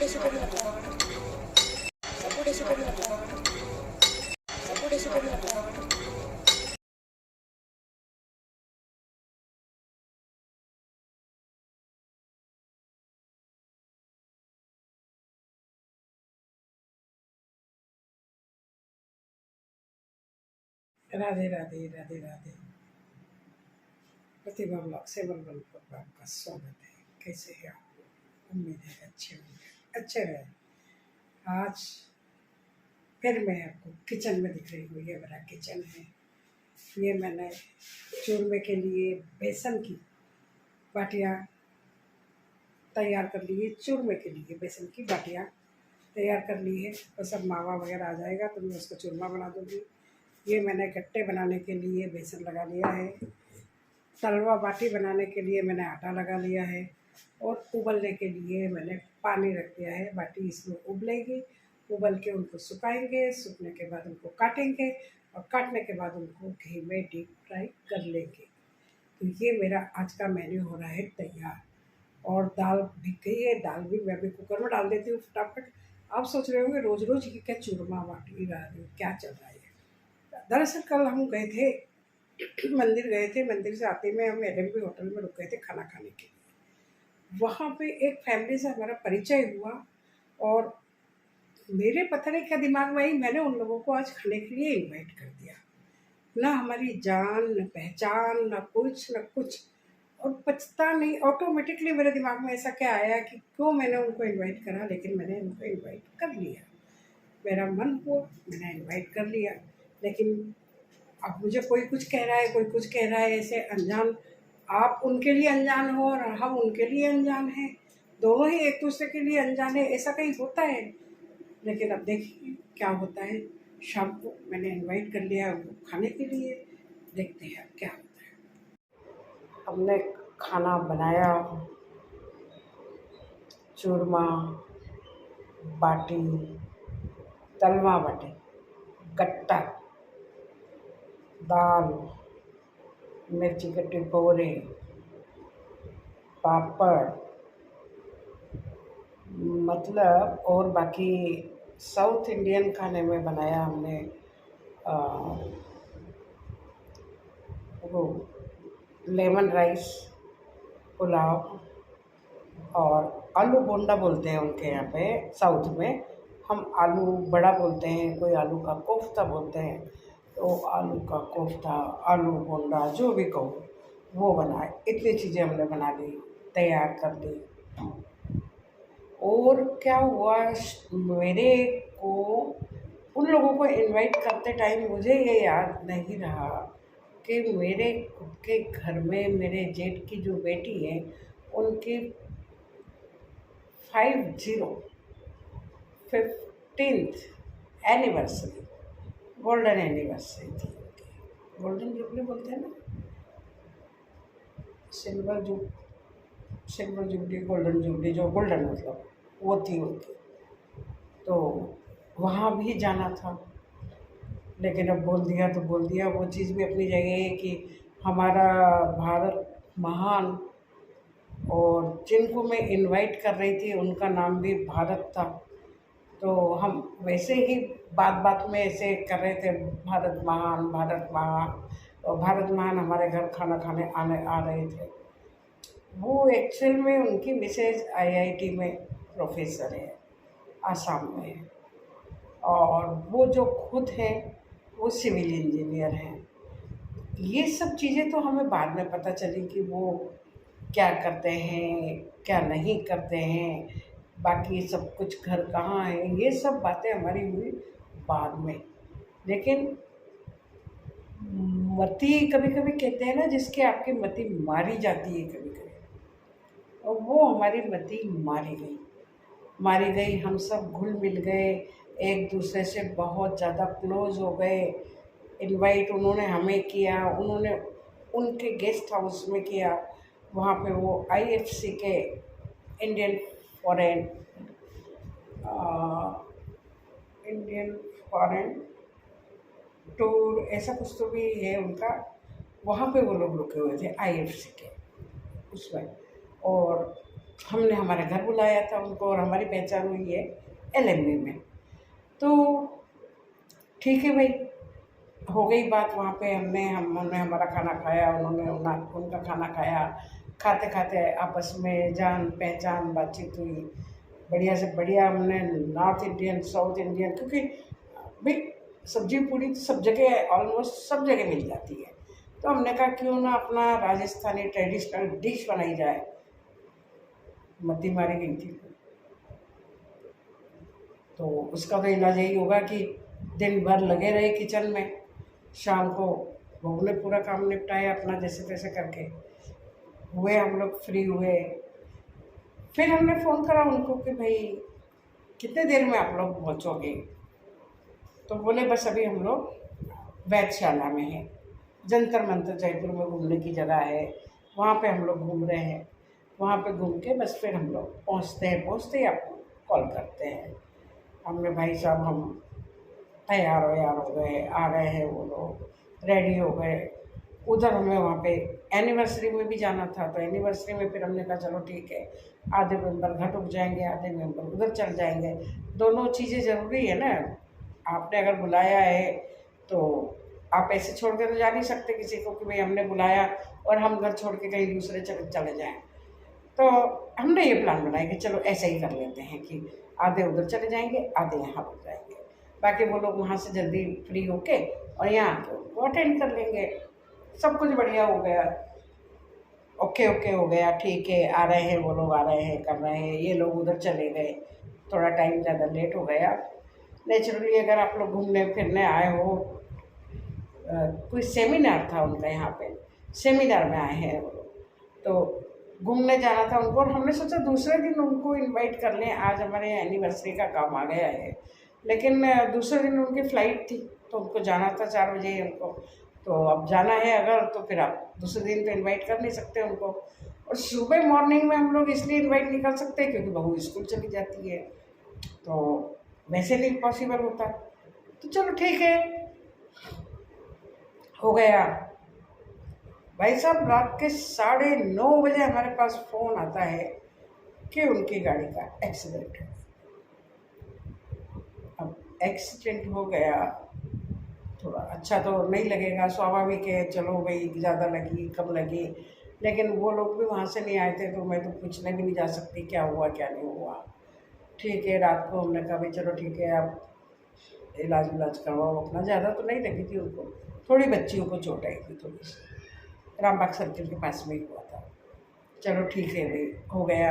राधे राधे राधे राधे। प्रतिभा blog से बलबल पर आपका स्वागत है। कैसे हैं आप लोग? उम्मीद है अच्छे होंगे, अच्छे रहे। आज फिर मैं आपको किचन में दिख रही हूँ। ये मेरा किचन है। ये मैंने चूरमे के लिए बेसन की बाटियाँ तैयार कर ली है। चूरमे के लिए बेसन की बाटियाँ तैयार कर ली है। तो सब मावा वगैरह आ जाएगा तो मैं उसको चूरमा बना दूँगी। ये मैंने गट्टे बनाने के लिए बेसन लगा लिया है। तलवा बाटी बनाने के लिए मैंने आटा लगा लिया है और उबलने के लिए मैंने पानी रख दिया है। बाटी इसमें उबलेगी, उबल के उनको सुखाएंगे, सूखने के बाद उनको काटेंगे और काटने के बाद उनको घी में डीप फ्राई कर लेंगे। तो ये मेरा आज का मेन्यू हो रहा है तैयार। और दाल भीग गई है, दाल भी मैं भी कुकर में डाल देती हूँ फटाफट। आप सोच रहे होंगे रोज़ रोज़ ये क्या चूरमा बाटी क्या चल रहा है। दरअसल कल हम गए थे मंदिर गए थे। मंदिर से आते में हम एल होटल में रुक गए थे खाना खाने के लिए। वहाँ पे एक फैमिली से हमारा परिचय हुआ और मेरे पता नहीं क्या दिमाग में आई, मैंने उन लोगों को आज खाने के लिए इनवाइट कर दिया। ना हमारी जान न पहचान न कुछ और पछता नहीं। ऑटोमेटिकली मेरे दिमाग में ऐसा क्या आया कि क्यों मैंने उनको इन्वाइट करा, लेकिन मैंने उनको इन्वाइट कर लिया। मेरा मन हुआ, मैंने इन्वाइट कर लिया। लेकिन अब मुझे कोई कुछ कह रहा है, कोई कुछ कह रहा है, ऐसे अनजान। आप उनके लिए अनजान हो और हम उनके लिए अनजान हैं। दोनों ही एक दूसरे के लिए अनजान है, ऐसा कहीं होता है। लेकिन अब देखिए क्या होता है। शाम को मैंने इनवाइट कर लिया उनको खाने के लिए। देखते हैं अब क्या होता है। हमने खाना बनाया, चूरमा बाटी, तलवा बाटी, गट्टा, दाल, मिर्ची के टिपोरे, पापड़, मतलब और बाकी साउथ इंडियन खाने में बनाया हमने वो लेमन राइस, पुलाव और आलू बोंडा बोलते हैं उनके यहाँ पे साउथ में। हम आलू बड़ा बोलते हैं, कोई आलू का कोफ्ता बोलते हैं। तो आलू का कोफ्ता, आलू बोंडा, जो भी कहो वो बनाए। इतनी चीज़ें हमने बना ली, तैयार कर ली। और क्या हुआ, मेरे को उन लोगों को इनवाइट करते टाइम मुझे ये याद नहीं रहा कि मेरे खुद के घर में मेरे जेठ की जो बेटी है उनकी 15th एनिवर्सरी, गोल्डन एनिवर्सरी थी उनकी। गोल्डन जुबली बोलते हैं ना, सिल्वर जुबली, गोल्डन जुबली, जो गोल्डन मतलब वो थी उनकी। तो वहाँ भी जाना था, लेकिन अब बोल दिया तो बोल दिया। वो चीज़ भी अपनी जगह है कि हमारा भारत महान, और जिनको मैं इनवाइट कर रही थी उनका नाम भी भारत था। तो हम वैसे ही बात बात में ऐसे कर रहे थे, भारत महान भारत महान। और भारत महान हमारे घर खाना खाने आ रहे थे। वो एक्चुअल में उनकी मिसेज आईआईटी में प्रोफेसर है, आसाम में है। और वो जो खुद है वो सिविल इंजीनियर हैं। ये सब चीज़ें तो हमें बाद में पता चली कि वो क्या करते हैं, क्या नहीं करते हैं, बाकी सब कुछ घर कहाँ है, ये सब बातें हमारी हुई बाद में। लेकिन मति कभी कभी कहते हैं ना, जिसके आपकी मति मारी जाती है कभी कभी, और वो हमारी मति मारी गई। हम सब घुल मिल गए, एक दूसरे से बहुत ज़्यादा क्लोज हो गए। इनवाइट उन्होंने हमें किया, उन्होंने उनके गेस्ट हाउस में किया। वहाँ पे वो आईएफसी के इंडियन फॉरेन टूर ऐसा कुछ तो भी है उनका। वहाँ पे वो लोग रुके हुए थे आईएफसी के उसमें। और हमने हमारे घर बुलाया था उनको और हमारी पहचान हुई है LMB में। तो ठीक है भाई, हो गई बात वहाँ पे। हमने हमारा खाना खाया, उन्होंने उनका खाना खाया। खाते खाते आपस में जान पहचान बातचीत हुई, बढ़िया से बढ़िया। हमने नॉर्थ इंडियन, साउथ इंडियन, क्योंकि भाई सब्जी पूड़ी तो सब जगह, ऑलमोस्ट सब जगह मिल जाती है। तो हमने कहा क्यों ना अपना राजस्थानी ट्रेडिशनल डिश बनाई जाए। मत्ती मारी गई थी। तो उसका तो इलाज यही होगा कि दिन भर लगे रहे किचन में, शाम को बहू ने पूरा काम निपटाया अपना जैसे तैसे करके। हुए हम लोग फ्री हुए, फिर हमने फ़ोन करा उनको कि भाई कितने देर में आप लोग पहुँचोगे। तो बोले बस अभी हम लोग वैधशाला में हैं, जंतर मंतर जयपुर में घूमने की जगह है, वहाँ पे हम लोग घूम रहे हैं। वहाँ पे घूम के बस फिर हम लोग पहुँचते ही आपको कॉल करते हैं। हमने भाई साहब हम तैयार हो गए, आ गए हैं वो लोग, रेडी हो गए। उधर हमें वहाँ पे एनिवर्सरी में भी जाना था, तो एनिवर्सरी में फिर हमने कहा चलो ठीक है, आधे मेंबर घर रुक जाएंगे, आधे मेंबर उधर चल जाएंगे। दोनों चीज़ें ज़रूरी है ना। आपने अगर बुलाया है तो आप ऐसे छोड़ के तो जा नहीं सकते किसी को कि भाई हमने बुलाया और हम घर छोड़ के कहीं दूसरे चले जाएं। तो हमने ये प्लान बनाया कि चलो ऐसा ही कर लेते हैं कि आधे उधर चले जाएंगे, आधे यहाँ रुक जाएंगे, बाकी वो लोग वहाँ से जल्दी फ्री होके और यहाँ आके उनको अटेंड कर लेंगे। सब कुछ बढ़िया हो गया, ओके ओके हो गया, ठीक है। आ रहे हैं वो लोग, आ रहे हैं, कर रहे हैं, ये लोग उधर चले गए। थोड़ा टाइम ज़्यादा लेट हो गया। नेचुरली अगर आप लोग घूमने फिरने आए हो, कोई सेमिनार था उनका यहाँ पे, सेमिनार में आए हैं वो लोग, तो घूमने जाना था उनको। और हमने सोचा दूसरे दिन उनको इनवाइट कर लें, आज हमारे एनिवर्सरी का काम आ गया है। लेकिन दूसरे दिन उनकी फ़्लाइट थी, तो उनको जाना था 4 बजे उनको। तो अब जाना है अगर, तो फिर आप दूसरे दिन तो इनवाइट कर नहीं सकते उनको। और सुबह मॉर्निंग में हम लोग इसलिए इनवाइट नहीं कर सकते क्योंकि बहू स्कूल चली जाती है, तो वैसे नहीं पॉसिबल होता। तो चलो ठीक है, हो गया। भाई साहब रात के 9:30 बजे हमारे पास फ़ोन आता है कि उनकी गाड़ी का एक्सीडेंट है। अब एक्सीडेंट हो गया, थोड़ा अच्छा तो नहीं लगेगा, स्वाभाविक है। चलो भाई ज़्यादा लगी कम लगी, लेकिन वो लोग भी वहाँ से नहीं आए थे, तो मैं तो पूछने भी नहीं जा सकती क्या हुआ क्या नहीं हुआ। ठीक है, रात को हमने कहा भाई चलो ठीक है, आप इलाज विलाज करवाओ अपना। ज़्यादा तो नहीं लगी थी उनको, थोड़ी बच्चियों को चोट आई थी थोड़ी सी, रामबाग सर्किल के पास में ही हुआ था। चलो ठीक है भाई, हो गया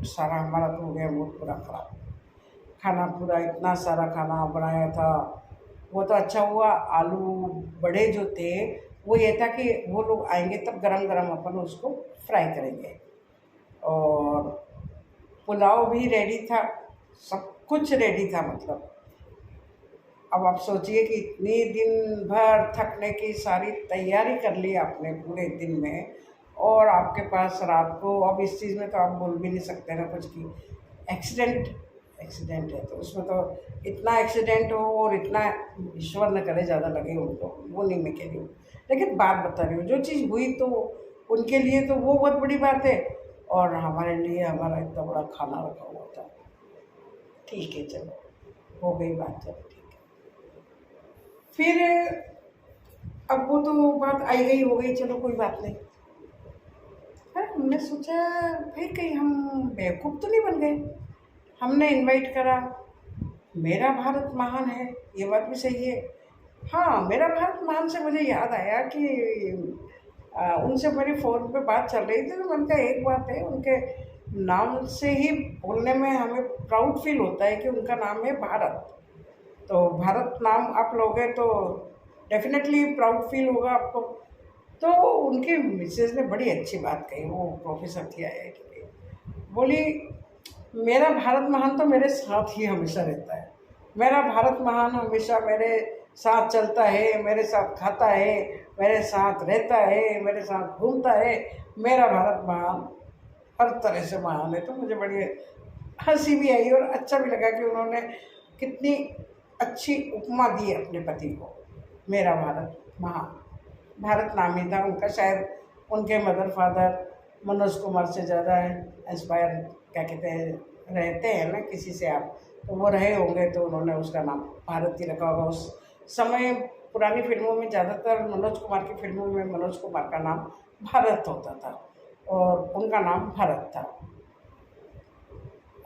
सारा, हमारा तो हो गया बहुत पूरा ख़राब। खाना पूरा इतना सारा खाना बनाया था, वो तो अच्छा हुआ। आलू बड़े जो थे वो ये था कि वो लोग आएंगे तब गरम गरम अपन उसको फ्राई करेंगे। और पुलाव भी रेडी था, सब कुछ रेडी था। मतलब अब आप सोचिए कि इतनी दिन भर थकने की सारी तैयारी कर ली आपने पूरे दिन में, और आपके पास रात को, अब इस चीज़ में तो आप बोल भी नहीं सकते ना कुछ कि एक्सीडेंट है। तो उसमें तो इतना एक्सीडेंट हो और इतना, ईश्वर न करे ज़्यादा लगे उनको, वो नहीं मैं कह रही हूँ, लेकिन बात बता रही हूँ जो चीज़ हुई तो उनके लिए तो वो बहुत बड़ी बात है, और हमारे लिए हमारा इतना बड़ा खाना रखा हुआ था। ठीक है चलो, हो गई बात, चलो ठीक है। फिर अब वो तो बात आई गई, हो गई, चलो कोई बात नहीं। फिर हमने सोचा भाई कहीं हम बेवकूफ़ तो नहीं बन गए। हमने इनवाइट करा, मेरा भारत महान है, ये बात भी सही है। हाँ, मेरा भारत महान से मुझे याद आया कि उनसे मेरी फ़ोन पे बात चल रही थी, तो मैंने कहा एक बात है, उनके नाम से ही बोलने में हमें प्राउड फील होता है कि उनका नाम है भारत। तो भारत नाम आप लोगे तो डेफिनेटली प्राउड फील होगा आपको। तो उनकी मिसेज़ ने बड़ी अच्छी बात कही, वो प्रोफेसर थी IIT की। बोली मेरा भारत महान तो मेरे साथ ही हमेशा रहता है, मेरा भारत महान हमेशा मेरे साथ चलता है, मेरे साथ खाता है, मेरे साथ रहता है, मेरे साथ घूमता है। मेरा भारत महान हर तरह से महान है। तो मुझे बड़ी हंसी भी आई और अच्छा भी लगा कि उन्होंने कितनी अच्छी उपमा दी अपने पति को। मेरा भारत महान, भारत नाम ही था उनका, शायद उनके मदर फादर मनोज कुमार से ज़्यादा इंस्पायर क्या कहते हैं रहते हैं ना किसी से आप, तो वो रहे होंगे, तो उन्होंने उसका नाम भारत ही रखा होगा। उस समय पुरानी फिल्मों में ज़्यादातर मनोज कुमार की फिल्मों में मनोज कुमार का नाम भारत होता था और उनका नाम भारत था।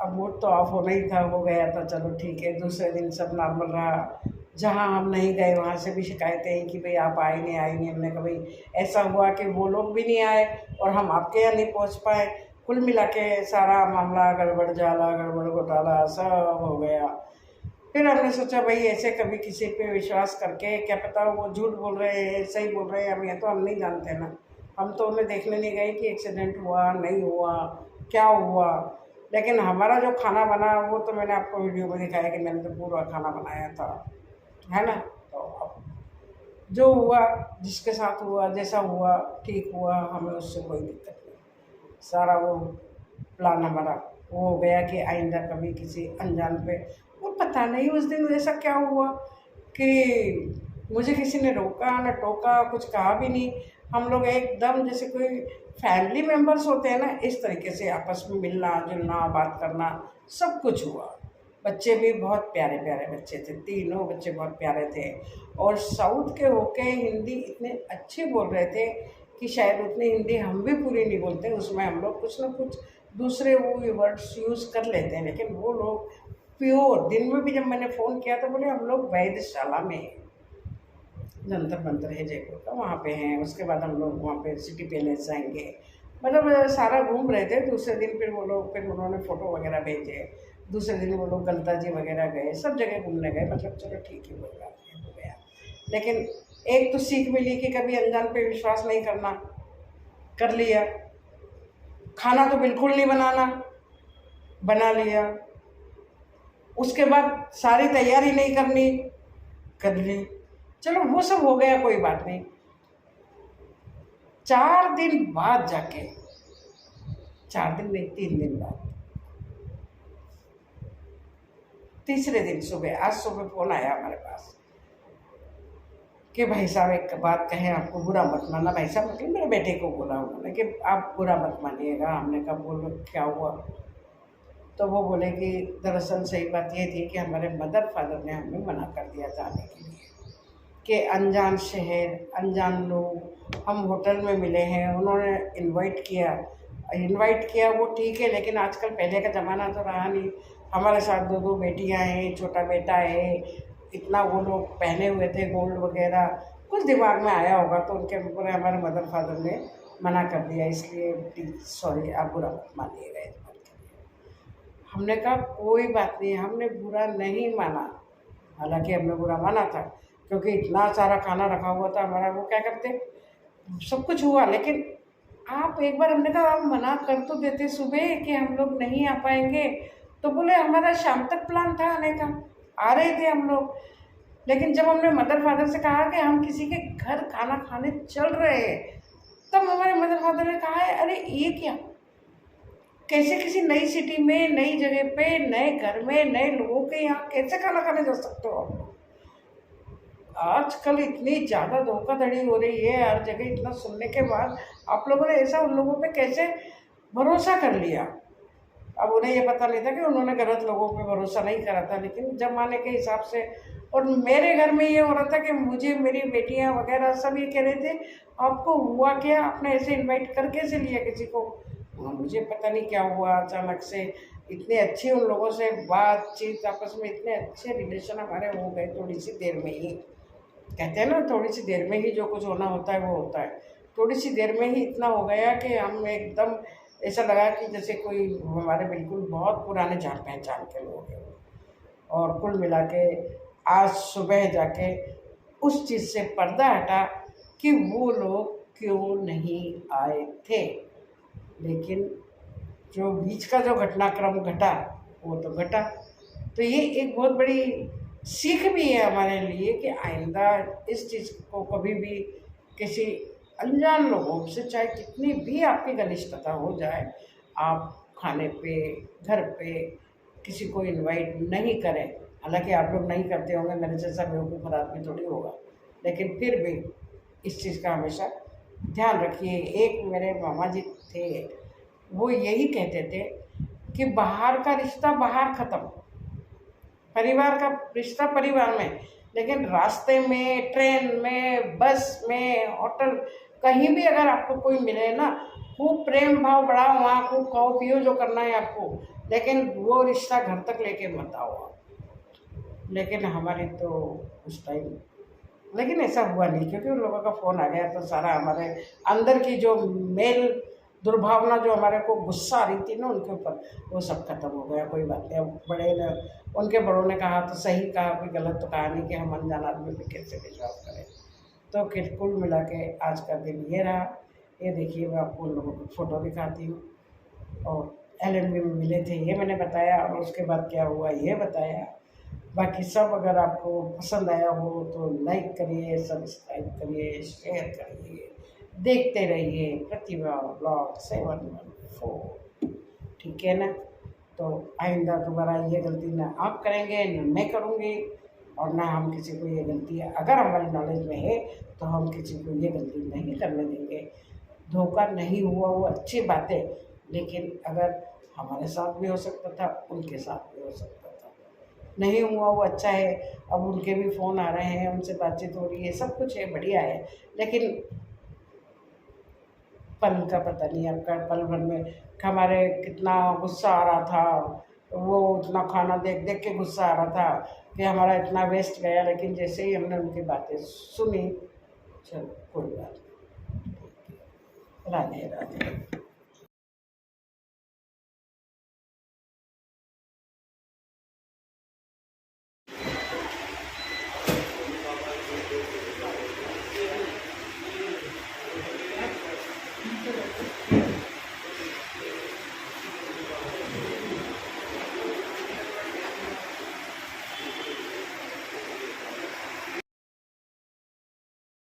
अब मूड तो ऑफ होना ही था, हो गया था, चलो ठीक है। दूसरे दिन सब नॉर्मल रहा। जहाँ हम नहीं गए वहाँ से भी शिकायतें हैं कि भाई आप आए नहीं। हमने कहा भाई ऐसा हुआ कि वो लोग भी नहीं आए और हम आपके यहाँ नहीं पहुँच पाए। कुल मिला के सारा मामला गड़बड़ झाला, गड़बड़ घोटाला सब हो गया। फिर हमने सोचा भाई ऐसे कभी किसी पे विश्वास करके क्या पता वो झूठ बोल रहे हैं सही बोल रहे हैं, हम ये तो हम नहीं जानते ना। हम तो उन्हें देखने नहीं गए कि एक्सीडेंट हुआ नहीं हुआ क्या हुआ। लेकिन हमारा जो खाना बना वो तो मैंने आपको वीडियो में दिखाया कि मैंने तो पूरा खाना बनाया था, है ना। तो अब जो हुआ जिसके साथ हुआ जैसा हुआ ठीक हुआ, हमें उससे कोई दिक्कत नहीं। सारा वो प्लान हमारा वो हो गया कि आइंदा कभी किसी अनजान पे। वो पता नहीं उस दिन ऐसा क्या हुआ कि मुझे किसी ने रोका न टोका, कुछ कहा भी नहीं। हम लोग एकदम जैसे कोई फैमिली मेम्बर्स होते हैं ना, इस तरीके से आपस में मिलना जुलना बात करना सब कुछ हुआ। बच्चे भी बहुत प्यारे प्यारे बच्चे थे, तीनों बच्चे बहुत प्यारे थे और साउथ के होके हिंदी इतने अच्छे बोल रहे थे कि शायद उतनी हिंदी हम भी पूरी नहीं बोलते। उसमें हम लोग कुछ ना कुछ दूसरे वो वर्ड्स यूज़ कर लेते हैं, लेकिन वो लोग प्योर। दिन में भी जब मैंने फ़ोन किया तो बोले हम लोग वैधशाला में हैं, जंतर मंतर है जयपुर का, वहाँ पे हैं। उसके बाद हम लोग वहाँ पे सिटी पैलेस जाएंगे। मतलब सारा घूम रहे थे। दूसरे दिन फिर वो लोग फिर उन्होंने फ़ोटो वगैरह भेजे। दूसरे दिन वो लोग गलता जी वगैरह गए, सब जगह घूमने गए। मतलब चलो ठीक है, कोई बात नहीं, हो गया। लेकिन एक तो सीख मिली कि कभी अनजान पे विश्वास नहीं करना। कर लिया। खाना तो बिल्कुल नहीं बनाना, बना लिया। उसके बाद सारी तैयारी नहीं करनी, कर ली। चलो वो सब हो गया, कोई बात नहीं। 4 दिन बाद जाके, 4 दिन नहीं 3 दिन बाद, तीसरे दिन सुबह, आज सुबह फ़ोन आया हमारे पास कि भाई साहब एक बात कहें, आपको बुरा मत मानना। भाई साहब मतलब मेरे बेटे को बोला उन्होंने कि आप बुरा मत मानिएगा। हमने कहा बोलो क्या हुआ। तो वो बोले कि दरअसल सही बात ये थी कि हमारे मदर फादर ने हमें मना कर दिया जाने के लिए कि अनजान शहर अनजान लोग, हम होटल में मिले हैं, उन्होंने इनवाइट किया वो ठीक है, लेकिन आजकल पहले का ज़माना तो रहा नहीं। हमारे साथ 2 बेटियां हैं, छोटा बेटा है, इतना वो लोग पहने हुए थे गोल्ड वगैरह। कुछ दिमाग में आया होगा तो उनके पूरे हमारे मदर फादर ने मना कर दिया, इसलिए प्लीज़ सॉरी, आप बुरा मत मानिएगा इस बात के लिए। हमने कहा कोई बात नहीं, हमने बुरा नहीं माना। हालांकि हमने बुरा माना था क्योंकि इतना सारा खाना रखा हुआ था हमारा, वो क्या करते, सब कुछ हुआ। लेकिन आप एक बार, हमने कहा आप मना कर तो देते सुबह कि हम लोग नहीं आ पाएंगे। तो बोले हमारा शाम तक प्लान था आने का, आ रहे थे हम लोग। लेकिन जब हमने मदर फादर से कहा कि हम किसी के घर खाना खाने चल रहे हैं, तब हमारे मदर फादर ने कहा है अरे ये क्या, कैसे किसी नई सिटी में नई जगह पे नए घर में नए लोगों के यहाँ कैसे खाना खाने जा सकते हो आप लोग। आजकल इतनी ज़्यादा धोखाधड़ी हो रही है हर जगह, इतना सुनने के बाद आप लोगों ने ऐसा उन लोगों पे कैसे भरोसा कर लिया। अब उन्हें ये पता नहीं था कि उन्होंने गलत लोगों पे भरोसा नहीं करा था, लेकिन ज़माने के हिसाब से। और मेरे घर में ये हो रहा था कि मुझे मेरी बेटियां वगैरह सब ये कह रहे थे आपको हुआ क्या, आपने ऐसे इनवाइट कर कैसे लिया किसी को। मुझे पता नहीं क्या हुआ, अचानक से इतने अच्छे उन लोगों से बातचीत, आपस में इतने अच्छे रिलेशन हमारे हो गए थोड़ी सी देर में ही। कहते हैं ना थोड़ी सी देर में ही जो कुछ होना होता है वो होता है। थोड़ी सी देर में ही इतना हो गया कि हम एकदम ऐसा लगा कि जैसे कोई हमारे बिल्कुल बहुत पुराने जान पहचान के लोग हैं। और कुल मिला के आज सुबह जाके उस चीज़ से पर्दा हटा कि वो लोग क्यों नहीं आए थे। लेकिन जो बीच का जो घटनाक्रम घटा वो तो घटा। तो ये एक बहुत बड़ी सीख भी है हमारे लिए कि आइंदा इस चीज़ को कभी भी किसी अनजान लोगों से, चाहे कितनी भी आपकी घनिष्ठता हो जाए, आप खाने पे घर पे किसी को इनवाइट नहीं करें। हालांकि आप लोग नहीं करते होंगे, मेरे जैसा बेवकूफ़ आदमी थोड़ी होगा, लेकिन फिर भी इस चीज़ का हमेशा ध्यान रखिए। एक मेरे मामा जी थे, वो यही कहते थे कि बाहर का रिश्ता बाहर ख़त्म, परिवार का रिश्ता परिवार में, लेकिन रास्ते में, ट्रेन में, बस में, होटल, कहीं भी अगर आपको कोई मिले ना, खूब प्रेम भाव बढ़ाओ, वहाँ खूब खाओ पियो जो करना है आपको, लेकिन वो रिश्ता घर तक लेके मत आओ आप। लेकिन हमारे तो उस टाइम, लेकिन ऐसा हुआ नहीं, क्योंकि उन लोगों का फ़ोन आ गया तो सारा हमारे अंदर की जो मेल दुर्भावना, जो हमारे को गुस्सा आ रही थी ना उनके ऊपर, वो सब खत्म हो गया। कोई बात नहीं। अब बड़े ने, उनके बड़ों ने कहा तो सही कहा, कोई गलत तो कहा नहीं कि हम अनजान आदमी पे कैसे विश्वास करें। तो फिर कुल मिला के आज का दिन ये रहा। ये देखिए, मैं आपको उन लोगों की फ़ोटो दिखाती हूँ। और एलएनबी में मिले थे ये मैंने बताया, और उसके बाद क्या हुआ ये बताया। बाकी सब अगर आपको पसंद आया हो तो लाइक करिए, सब्सक्राइब करिए, शेयर करिए, देखते रहिए प्रतिभा ब्लॉग 714। ठीक है ना? तो आइंदा दोबारा ये गलती ना आप करेंगे, ना मैं करूँगी, और ना हम किसी को ये गलती, अगर हमारी नॉलेज में है तो हम किसी को ये गलती नहीं करने देंगे। धोखा नहीं हुआ वो अच्छी बात है, लेकिन अगर हमारे साथ भी हो सकता था, उनके साथ भी हो सकता था। नहीं हुआ वो अच्छा है। अब उनके भी फ़ोन आ रहे हैं, उनसे बातचीत हो रही है, सब कुछ है, बढ़िया है। लेकिन पल का पता नहीं, आपका पल भर में हमारे कितना गुस्सा आ रहा था, वो उतना खाना देख देख के गुस्सा आ रहा था कि हमारा इतना वेस्ट गया। लेकिन जैसे ही हमने उनकी बातें सुनी, चलो कोई बात नहीं, राधे राधे।